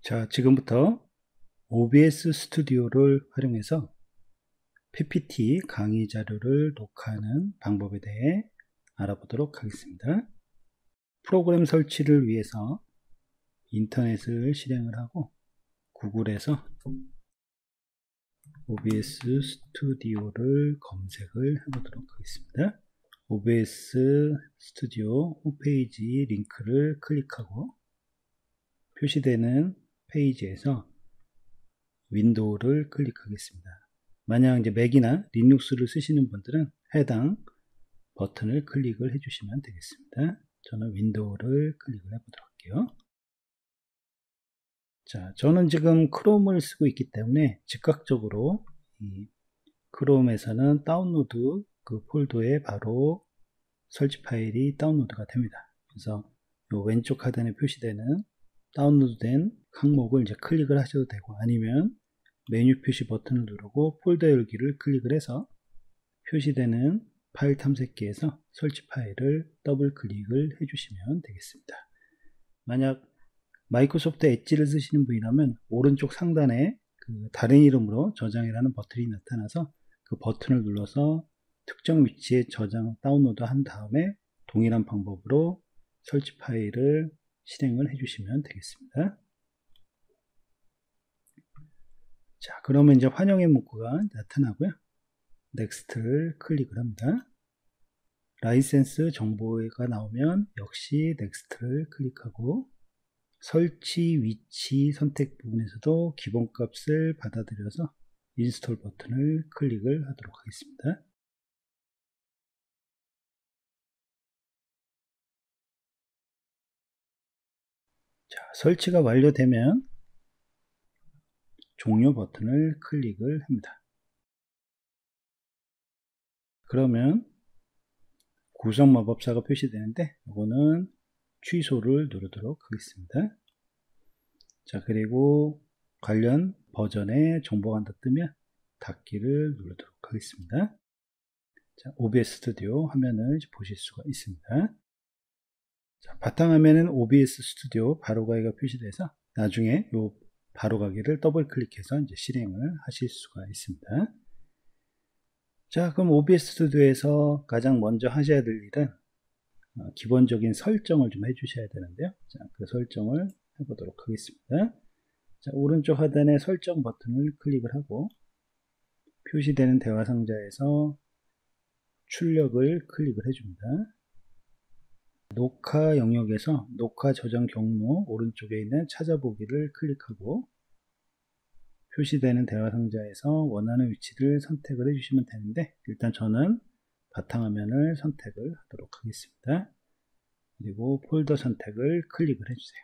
자, 지금부터 OBS 스튜디오를 활용해서 PPT 강의 자료를 녹화하는 방법에 대해 알아보도록 하겠습니다. 프로그램 설치를 위해서 인터넷을 실행을 하고 구글에서 OBS 스튜디오를 검색을 해보도록 하겠습니다. OBS 스튜디오 홈페이지 링크를 클릭하고 표시되는 페이지에서 윈도우를 클릭하겠습니다. 만약 이제 맥이나 리눅스를 쓰시는 분들은 해당 버튼을 클릭을 해주시면 되겠습니다. 저는 윈도우를 클릭을 해보도록 할게요. 자, 저는 지금 크롬을 쓰고 있기 때문에 즉각적으로 이 크롬에서는 다운로드 그 폴더에 바로 설치 파일이 다운로드가 됩니다. 그래서 이 왼쪽 하단에 표시되는 다운로드된 항목을 이제 클릭을 하셔도 되고, 아니면 메뉴 표시 버튼을 누르고 폴더 열기를 클릭을 해서 표시되는 파일 탐색기에서 설치 파일을 더블 클릭을 해주시면 되겠습니다. 만약 마이크로소프트 엣지를 쓰시는 분이라면 오른쪽 상단에 그 다른 이름으로 저장이라는 버튼이 나타나서 그 버튼을 눌러서 특정 위치에 저장 다운로드 한 다음에 동일한 방법으로 설치 파일을 실행을 해주시면 되겠습니다. 자, 그러면 이제 환영의 문구가 나타나고요. 넥스트를 클릭을 합니다. 라이센스 정보가 나오면 역시 넥스트를 클릭하고, 설치 위치 선택 부분에서도 기본값을 받아들여서 인스톨 버튼을 클릭을 하도록 하겠습니다. 자, 설치가 완료되면 종료 버튼을 클릭을 합니다. 그러면 구성 마법사가 표시되는데 이거는 취소를 누르도록 하겠습니다. 자, 그리고 관련 버전의 정보가 뜨면 닫기를 누르도록 하겠습니다. 자, OBS 스튜디오 화면을 보실 수가 있습니다. 자, 바탕화면은 OBS 스튜디오 바로가기가 표시돼서 나중에 이 바로가기를 더블 클릭해서 이제 실행을 하실 수가 있습니다. 자, 그럼 OBS 스튜디오에서 가장 먼저 하셔야 될 일은 기본적인 설정을 좀 해주셔야 되는데요. 자, 그 설정을 해보도록 하겠습니다. 자, 오른쪽 하단에 설정 버튼을 클릭을 하고 표시되는 대화 상자에서 출력을 클릭을 해줍니다. 녹화 영역에서 녹화 저장 경로 오른쪽에 있는 찾아보기를 클릭하고 표시되는 대화 상자에서 원하는 위치를 선택을 해주시면 되는데, 일단 저는 바탕화면을 선택을 하도록 하겠습니다. 그리고 폴더 선택을 클릭을 해주세요.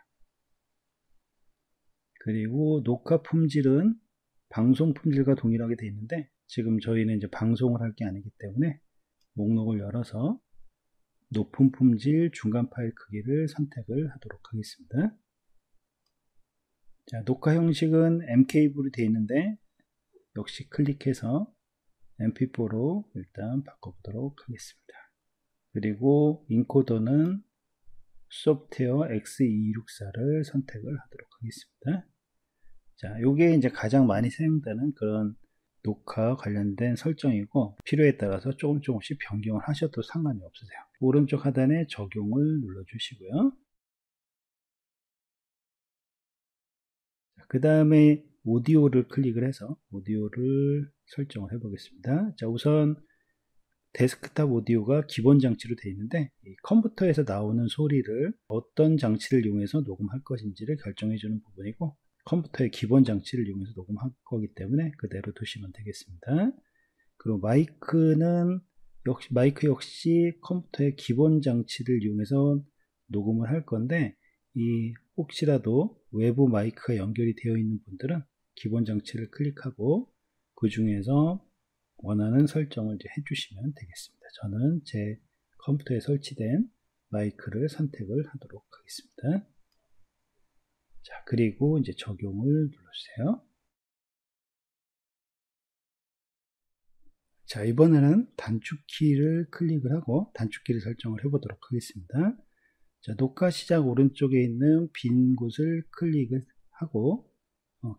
그리고 녹화 품질은 방송 품질과 동일하게 되어 있는데, 지금 저희는 이제 방송을 할 게 아니기 때문에 목록을 열어서 높은 품질 중간 파일 크기를 선택을 하도록 하겠습니다. 자, 녹화 형식은 MKV로 되어 있는데 역시 클릭해서 MP4로 일단 바꿔보도록 하겠습니다. 그리고 인코더는 소프트웨어 X264를 선택을 하도록 하겠습니다. 자, 요게 이제 가장 많이 사용되는 그런 녹화 관련된 설정이고, 필요에 따라서 조금씩 변경을 하셔도 상관이 없으세요. 오른쪽 하단에 적용을 눌러주시고요. 그 다음에 오디오를 클릭을 해서 오디오를 설정을 해 보겠습니다. 자, 우선 데스크탑 오디오가 기본 장치로 되어 있는데, 이 컴퓨터에서 나오는 소리를 어떤 장치를 이용해서 녹음할 것인지를 결정해 주는 부분이고, 컴퓨터의 기본 장치를 이용해서 녹음할 거기 때문에 그대로 두시면 되겠습니다. 그리고 마이크 역시 컴퓨터의 기본 장치를 이용해서 녹음을 할 건데, 혹시라도 외부 마이크가 연결이 되어 있는 분들은 기본 장치를 클릭하고 그 중에서 원하는 설정을 이제 해주시면 되겠습니다. 저는 제 컴퓨터에 설치된 마이크를 선택을 하도록 하겠습니다. 자, 그리고 이제 적용을 눌러주세요. 자, 이번에는 단축키를 클릭을 하고 단축키를 설정을 해보도록 하겠습니다. 자, 녹화 시작 오른쪽에 있는 빈 곳을 클릭을 하고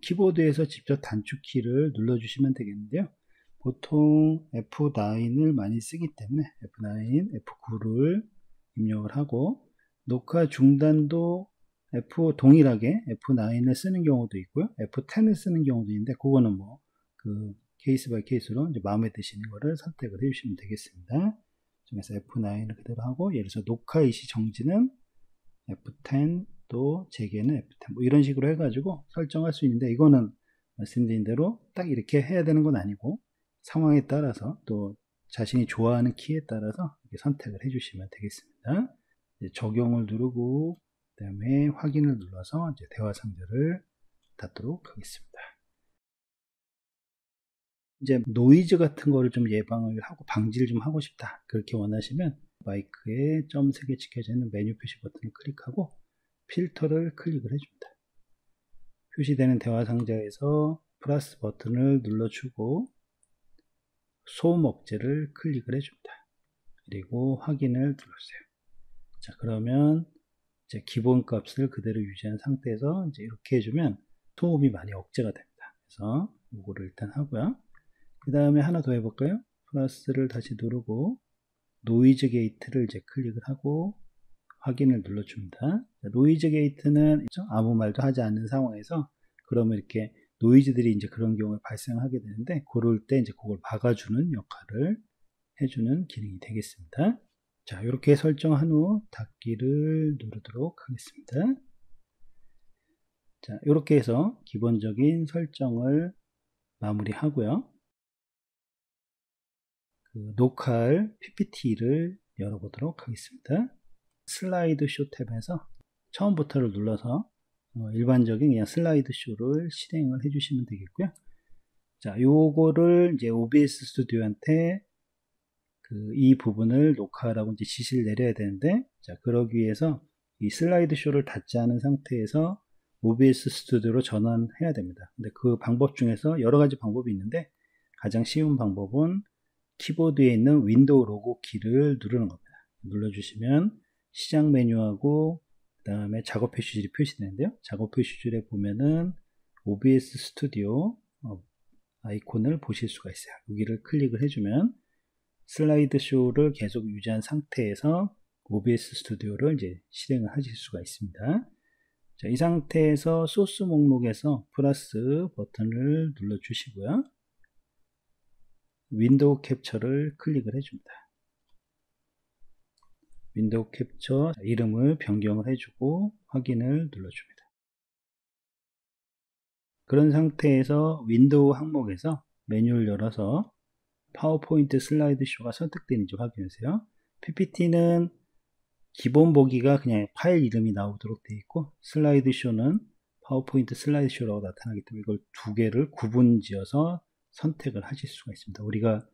키보드에서 직접 단축키를 눌러주시면 되겠는데요. 보통 F9을 많이 쓰기 때문에 F9, F9를 입력을 하고 녹화 중단도 동일하게 F9을 쓰는 경우도 있고요. F10을 쓰는 경우도 있는데 그거는 뭐 그 케이스 바이 케이스로 이제 마음에 드시는 거를 선택을 해주시면 되겠습니다. 그래서 F9을 그대로 하고 예를 들어서 녹화 일시 정지는 F10 또 재개는 F10 뭐 이런 식으로 해가지고 설정할 수 있는데 이거는 말씀드린 대로 딱 이렇게 해야 되는 건 아니고 상황에 따라서 또 자신이 좋아하는 키에 따라서 이렇게 선택을 해주시면 되겠습니다. 이제 적용을 누르고 그다음에 확인을 눌러서 이제 대화 상자를 닫도록 하겠습니다. 이제 노이즈 같은 거를 좀 예방을 하고 방지를 좀 하고 싶다 그렇게 원하시면 마이크에 점 3개 찍혀져 있는 메뉴 표시 버튼을 클릭하고 필터를 클릭을 해줍니다. 표시되는 대화 상자에서 플러스 버튼을 눌러주고 소음 억제를 클릭을 해줍니다. 그리고 확인을 눌러주세요. 자, 그러면 이제 기본 값을 그대로 유지한 상태에서 이제 이렇게 해주면 소음이 많이 억제가 됩니다. 그래서 이거를 일단 하고요. 그 다음에 하나 더 해볼까요? 플러스를 다시 누르고 노이즈 게이트를 이제 클릭을 하고 확인을 눌러줍니다. 노이즈 게이트는 아무 말도 하지 않는 상황에서 그러면 이렇게 노이즈들이 이제 그런 경우에 발생하게 되는데 그럴 때 이제 그걸 막아주는 역할을 해주는 기능이 되겠습니다. 자, 이렇게 설정한 후 닫기를 누르도록 하겠습니다. 자, 이렇게 해서 기본적인 설정을 마무리하고요. 녹화할 PPT를 열어보도록 하겠습니다. 슬라이드 쇼 탭에서 처음부터를 눌러서 일반적인 그냥 슬라이드 쇼를 실행을 해주시면 되겠고요. 자, 요거를 이제 OBS 스튜디오한테 이 부분을 녹화하라고 이제 지시를 내려야 되는데, 자, 그러기 위해서 이 슬라이드 쇼를 닫지 않은 상태에서 OBS 스튜디오로 전환해야 됩니다. 근데 그 방법 중에서 여러 가지 방법이 있는데 가장 쉬운 방법은 키보드에 있는 윈도우 로고 키를 누르는 겁니다. 눌러주시면 시작 메뉴하고 그 다음에 작업 표시줄이 표시되는데요. 작업 표시줄에 보면은 OBS 스튜디오 아이콘을 보실 수가 있어요. 여기를 클릭을 해주면 슬라이드 쇼를 계속 유지한 상태에서 OBS 스튜디오를 이제 실행을 하실 수가 있습니다. 자, 이 상태에서 소스 목록에서 플러스 버튼을 눌러 주시고요. 윈도우 캡처를 클릭을 해줍니다. 윈도우 캡처 이름을 변경을 해주고 확인을 눌러줍니다. 그런 상태에서 윈도우 항목에서 메뉴를 열어서 파워포인트 슬라이드 쇼가 선택되는지 확인하세요. PPT는 기본 보기가 그냥 파일 이름이 나오도록 되어 있고 슬라이드 쇼는 파워포인트 슬라이드 쇼라고 나타나기 때문에 이걸 두 개를 구분 지어서 선택을 하실 수가 있습니다. 우리가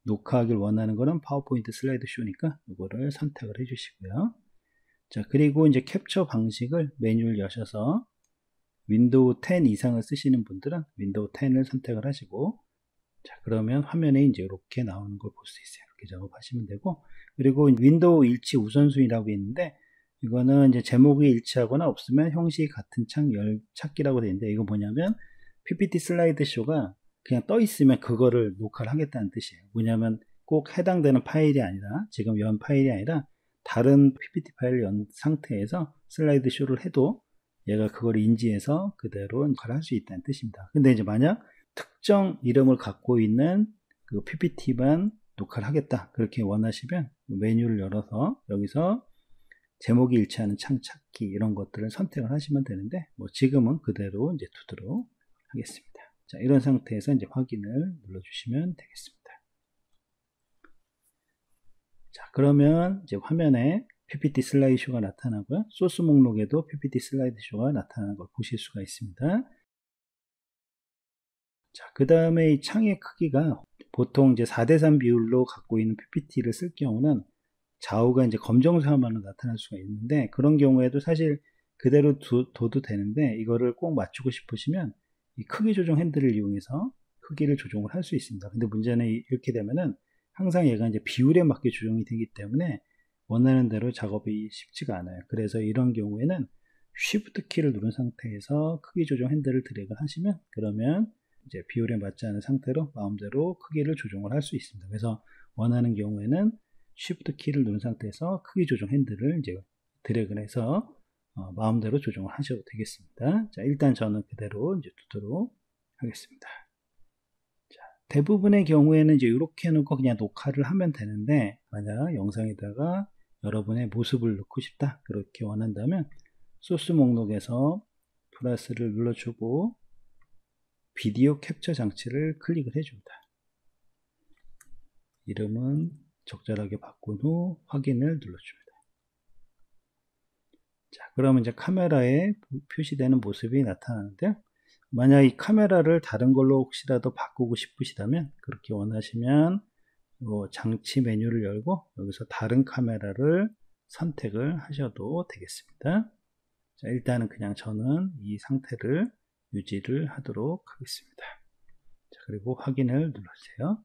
녹화하길 원하는 거는 파워포인트 슬라이드 쇼니까 이거를 선택을 해 주시고요. 자, 그리고 이제 캡처 방식을 메뉴를 여셔서 윈도우 10 이상을 쓰시는 분들은 윈도우 10을 선택을 하시고, 자, 그러면 화면에 이제 이렇게 나오는 걸 볼 수 있어요. 이렇게 작업하시면 되고, 그리고 윈도우 일치 우선순위라고 있는데, 이거는 이제 제목이 일치하거나 없으면 형식이 같은 창 찾기라고 되어 있는데, 이거 뭐냐면, PPT 슬라이드 쇼가 그냥 떠 있으면 그거를 녹화를 하겠다는 뜻이에요. 뭐냐면, 꼭 해당되는 파일이 아니라, 지금 연 파일이 아니라, 다른 PPT 파일을 연 상태에서 슬라이드 쇼를 해도 얘가 그걸 인지해서 그대로 녹화를 할 수 있다는 뜻입니다. 근데 이제 만약 특정 이름을 갖고 있는 그 PPT만 녹화를 하겠다 그렇게 원하시면 메뉴를 열어서 여기서 제목이 일치하는 창 찾기 이런 것들을 선택을 하시면 되는데 뭐 지금은 그대로 이제 두도록 하겠습니다. 자, 이런 상태에서 이제 확인을 눌러주시면 되겠습니다. 자, 그러면 이제 화면에 PPT 슬라이드 쇼가 나타나고요. 소스 목록에도 PPT 슬라이드 쇼가 나타나는 걸 보실 수가 있습니다. 자, 그 다음에 이 창의 크기가 보통 이제 4:3 비율로 갖고 있는 PPT를 쓸 경우는 좌우가 이제 검정색만으로 나타날 수가 있는데 그런 경우에도 사실 그대로 둬도 되는데 이거를 꼭 맞추고 싶으시면 이 크기 조정 핸들을 이용해서 크기를 조정을 할 수 있습니다. 근데 문제는 이렇게 되면은 항상 얘가 이제 비율에 맞게 조정이 되기 때문에 원하는 대로 작업이 쉽지가 않아요. 그래서 이런 경우에는 Shift 키를 누른 상태에서 크기 조정 핸들을 드래그 하시면, 그러면 이제 비율에 맞지 않은 상태로 마음대로 크기를 조정을 할 수 있습니다. 그래서 원하는 경우에는 Shift 키를 누른 상태에서 크기 조정 핸들을 이제 드래그를 해서 마음대로 조정을 하셔도 되겠습니다. 자, 일단 저는 그대로 이제 두도록 하겠습니다. 자, 대부분의 경우에는 이제 이렇게 해놓고 그냥 녹화를 하면 되는데, 만약 영상에다가 여러분의 모습을 넣고 싶다, 그렇게 원한다면 소스 목록에서 플러스를 눌러주고 비디오 캡처 장치를 클릭을 해줍니다. 이름은 적절하게 바꾼 후 확인을 눌러줍니다. 자, 그러면 이제 카메라에 표시되는 모습이 나타나는데요. 만약 이 카메라를 다른 걸로 혹시라도 바꾸고 싶으시다면, 그렇게 원하시면 장치 메뉴를 열고 여기서 다른 카메라를 선택을 하셔도 되겠습니다. 자, 일단은 그냥 저는 이 상태를 유지를 하도록 하겠습니다. 자, 그리고 확인을 눌러주세요.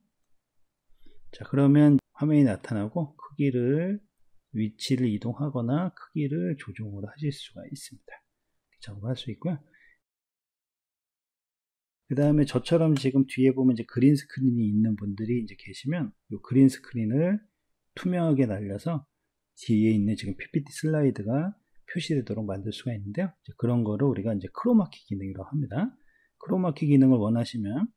자, 그러면 화면이 나타나고 크기를, 위치를 이동하거나 크기를 조정을 하실 수가 있습니다. 작업할 수 있고요. 그 다음에 저처럼 지금 뒤에 보면 이제 그린 스크린이 있는 분들이 이제 계시면, 이 그린 스크린을 투명하게 날려서 뒤에 있는 지금 PPT 슬라이드가 표시되도록 만들 수가 있는데요. 그런 거를 우리가 이제 크로마키 기능이라고 합니다. 크로마키 기능을 원하시면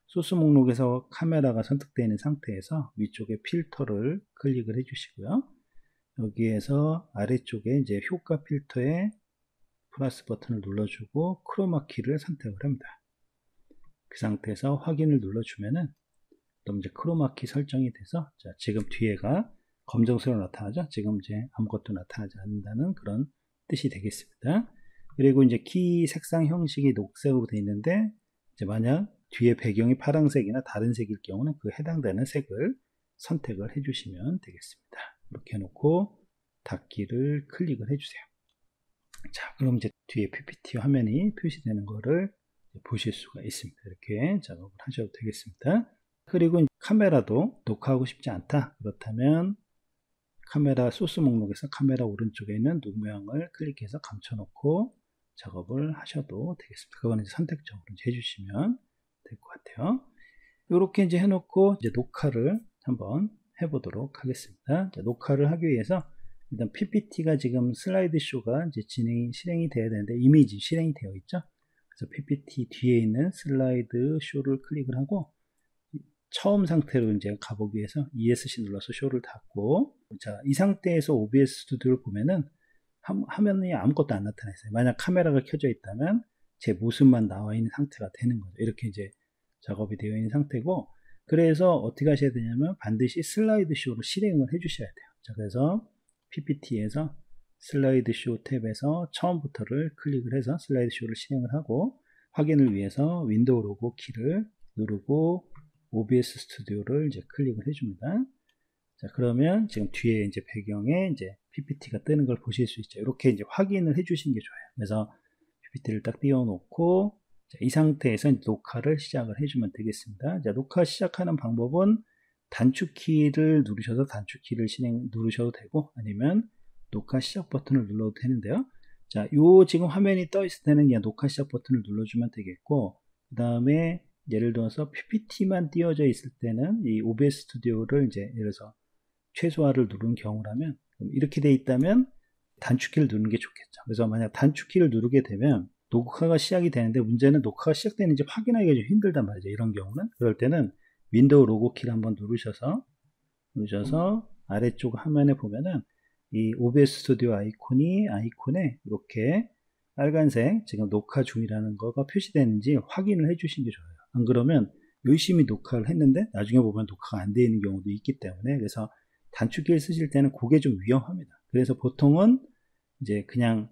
소스 목록에서 카메라가 선택되어 있는 상태에서 위쪽에 필터를 클릭을 해 주시고요. 여기에서 아래쪽에 이제 효과 필터에 플러스 버튼을 눌러주고 크로마키를 선택을 합니다. 그 상태에서 확인을 눌러주면은 그럼 이제 크로마키 설정이 돼서, 자, 지금 뒤에가 검정색으로 나타나죠. 지금 이제 아무것도 나타나지 않는다는 그런 뜻이 되겠습니다. 그리고 이제 키 색상 형식이 녹색으로 되어 있는데, 이제 만약 뒤에 배경이 파란색이나 다른 색일 경우는 그 해당되는 색을 선택을 해주시면 되겠습니다. 이렇게 해놓고 닫기를 클릭을 해주세요. 자, 그럼 이제 뒤에 PPT 화면이 표시되는 거를 보실 수가 있습니다. 이렇게 작업을 하셔도 되겠습니다. 그리고 카메라도 녹화하고 싶지 않다, 그렇다면 카메라 소스 목록에서 카메라 오른쪽에 있는 눈 모양을 클릭해서 감춰놓고 작업을 하셔도 되겠습니다. 그거는 이제 선택적으로 이제 해주시면 될 것 같아요. 이렇게 이제 해놓고 이제 녹화를 한번 해보도록 하겠습니다. 자, 녹화를 하기 위해서 일단 PPT가 지금 슬라이드 쇼가 이제 실행이 돼야 되는데 이미 실행이 되어 있죠. 그래서 PPT 뒤에 있는 슬라이드 쇼를 클릭을 하고 처음 상태로 이제 가보기 위해서 ESC 눌러서 쇼를 닫고, 자, 이 상태에서 OBS 스튜디오를 보면은 화면이 아무것도 안 나타났어요. 만약 카메라가 켜져 있다면 제 모습만 나와 있는 상태가 되는 거죠. 이렇게 이제 작업이 되어 있는 상태고, 그래서 어떻게 하셔야 되냐면 반드시 슬라이드 쇼로 실행을 해 주셔야 돼요. 자, 그래서 PPT에서 슬라이드 쇼 탭에서 처음부터를 클릭을 해서 슬라이드 쇼를 실행을 하고, 확인을 위해서 윈도우 로고 키를 누르고 OBS 스튜디오를 이제 클릭을 해줍니다. 자, 그러면 지금 뒤에 이제 배경에 이제 PPT가 뜨는 걸 보실 수 있죠. 이렇게 이제 확인을 해주신 게 좋아요. 그래서 PPT를 딱 띄워놓고, 자, 이 상태에서 녹화를 시작을 해주면 되겠습니다. 자, 녹화 시작하는 방법은 단축키를 누르셔서 단축키를 누르셔도 되고, 아니면 녹화 시작 버튼을 눌러도 되는데요. 자, 요 지금 화면이 떠 있을 때는 그냥 녹화 시작 버튼을 눌러주면 되겠고, 그 다음에 예를 들어서 PPT만 띄워져 있을 때는 이 OBS 스튜디오를 이제 예를 들어서 최소화를 누른 경우라면, 이렇게 돼 있다면 단축키를 누르는 게 좋겠죠. 그래서 만약 단축키를 누르게 되면 녹화가 시작이 되는데, 문제는 녹화가 시작되는지 확인하기가 좀 힘들단 말이죠. 이런 경우는. 그럴 때는 윈도우 로고 키를 한번 누르셔서 아래쪽 화면에 보면은 이 OBS 스튜디오 아이콘에 이렇게 빨간색 지금 녹화 중이라는 거가 표시되는지 확인을 해 주신 게 좋아요. 안 그러면 열심히 녹화를 했는데 나중에 보면 녹화가 안 되어 있는 경우도 있기 때문에, 그래서 단축키를 쓰실 때는 그게 좀 위험합니다. 그래서 보통은 이제 그냥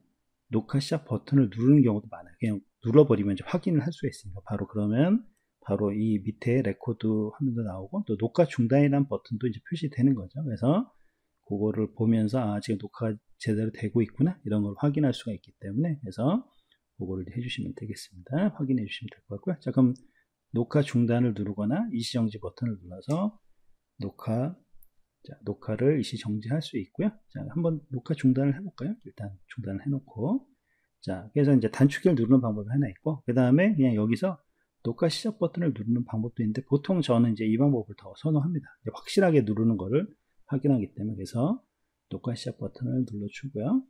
녹화 시작 버튼을 누르는 경우도 많아요. 그냥 눌러버리면 이제 확인을 할 수가 있으니까, 바로 그러면 바로 이 밑에 레코드 화면도 나오고 또 녹화 중단이라는 버튼도 이제 표시되는 거죠. 그래서 그거를 보면서 아, 지금 녹화가 제대로 되고 있구나, 이런 걸 확인할 수가 있기 때문에, 그래서 그거를 해주시면 되겠습니다. 확인해 주시면 될 것 같고요. 자, 그럼 녹화 중단을 누르거나 일시정지 버튼을 눌러서 녹화를 일시정지할 수 있고요. 자, 한번 녹화 중단을 해볼까요? 일단 중단을 해놓고, 자, 그래서 이제 단축키를 누르는 방법이 하나 있고, 그 다음에 그냥 여기서 녹화 시작 버튼을 누르는 방법도 있는데, 보통 저는 이제 이 방법을 더 선호합니다. 확실하게 누르는 거를 확인하기 때문에. 그래서 녹화 시작 버튼을 눌러주고요.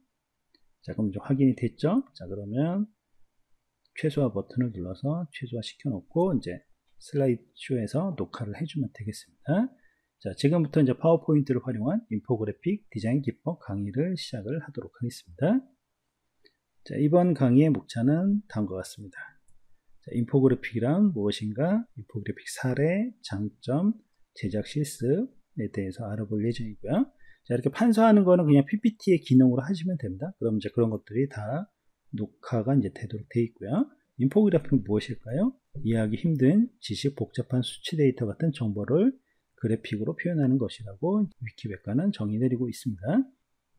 자, 그럼 이제 확인이 됐죠? 자, 그러면 최소화 버튼을 눌러서 최소화 시켜놓고 이제 슬라이드쇼에서 녹화를 해주면 되겠습니다. 자, 지금부터 이제 파워포인트를 활용한 인포그래픽 디자인 기법 강의를 시작을 하도록 하겠습니다. 자, 이번 강의의 목차는 다음과 같습니다. 자, 인포그래픽이란 무엇인가, 인포그래픽 사례, 장점, 제작 실습에 대해서 알아볼 예정이고요. 자, 이렇게 판서하는 거는 그냥 PPT의 기능으로 하시면 됩니다. 그럼 이제 그런 것들이 다 녹화가 이제 되도록 되어 있고요. 인포그래픽은 무엇일까요? 이해하기 힘든 지식, 복잡한 수치 데이터 같은 정보를 그래픽으로 표현하는 것이라고 위키백과는 정의 내리고 있습니다.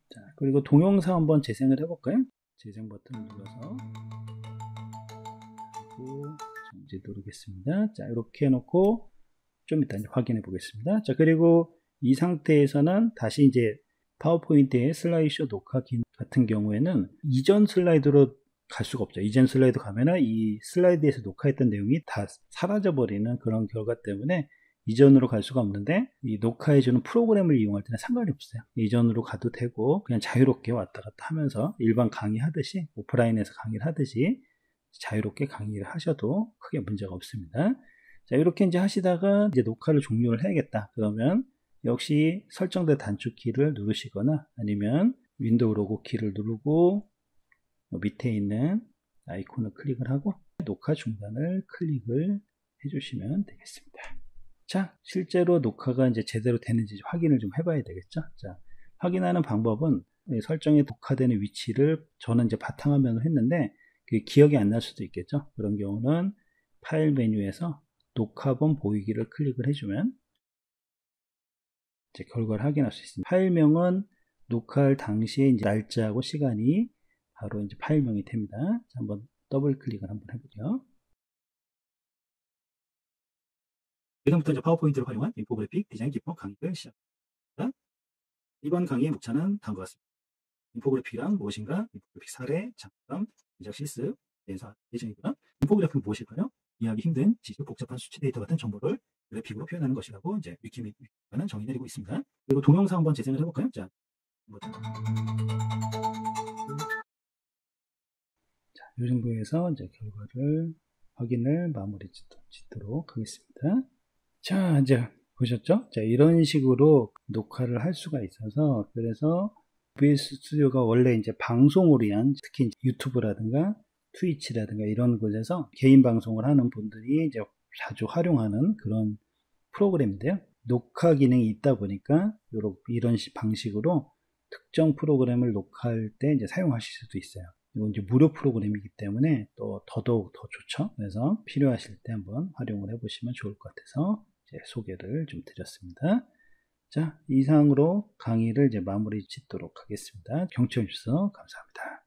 자, 그리고 동영상 한번 재생을 해볼까요? 재생 버튼을 눌러서 그리고 정지 누르겠습니다. 자, 이렇게 해놓고 좀 이따 이제 확인해 보겠습니다. 자, 그리고 이 상태에서는 다시 이제 파워포인트의 슬라이드쇼 녹화 기능 같은 경우에는 이전 슬라이드로 갈 수가 없죠. 이전 슬라이드 가면은 이 슬라이드에서 녹화했던 내용이 다 사라져 버리는 그런 결과 때문에 이전으로 갈 수가 없는데, 이 녹화해주는 프로그램을 이용할 때는 상관이 없어요. 이전으로 가도 되고 그냥 자유롭게 왔다 갔다 하면서 일반 강의하듯이, 오프라인에서 강의를 하듯이 자유롭게 강의를 하셔도 크게 문제가 없습니다. 자, 이렇게 이제 하시다가 이제 녹화를 종료를 해야겠다. 그러면 역시 설정된 단축키를 누르시거나 아니면 윈도우 로고 키를 누르고 밑에 있는 아이콘을 클릭을 하고 녹화 중단을 클릭을 해주시면 되겠습니다. 자, 실제로 녹화가 이제 제대로 되는지 확인을 좀 해봐야 되겠죠. 자, 확인하는 방법은 설정에 녹화되는 위치를 저는 이제 바탕화면으로 했는데 그게 기억이 안 날 수도 있겠죠. 그런 경우는 파일 메뉴에서 녹화본 보이기를 클릭을 해주면 이제 결과를 확인할 수 있습니다. 파일명은 녹화할 당시에 이제 날짜하고 시간이 바로 이제 파일명이 됩니다. 자, 한번 더블 클릭을 한번 해보죠. 지금부터 이제 파워포인트를 활용한 인포그래픽 디자인 기법 강의를 시작합니다. 이번 강의의 목차는 다음과 같습니다. 인포그래픽이란 무엇인가, 인포그래픽 사례, 장점, 제작 실습에 대해서 예정이고요. 인포그래픽은 무엇일까요? 이해하기 힘든 지식, 복잡한 수치 데이터 같은 정보를 그래픽으로 표현하는 것이라고 이제 위키백과는 정의 내리고 있습니다. 그리고 동영상 한번 재생을 해볼까요? 자, 이 정도에서 이제 결과를 확인을 마무리 짓도록 하겠습니다. 자, 이제 보셨죠? 자, 이런 식으로 녹화를 할 수가 있어서, 그래서 OBS 스튜디오가 원래 이제 방송을 위한, 특히 유튜브라든가 트위치라든가 이런 곳에서 개인 방송을 하는 분들이 이제 자주 활용하는 그런 프로그램인데요. 녹화 기능이 있다 보니까 이런 방식으로 특정 프로그램을 녹화할 때 이제 사용하실 수도 있어요. 이건 이제 무료 프로그램이기 때문에 또 더더욱 더 좋죠. 그래서 필요하실 때 한번 활용을 해보시면 좋을 것 같아서 이제 소개를 좀 드렸습니다. 자, 이상으로 강의를 이제 마무리 짓도록 하겠습니다. 경청해 주셔서 감사합니다.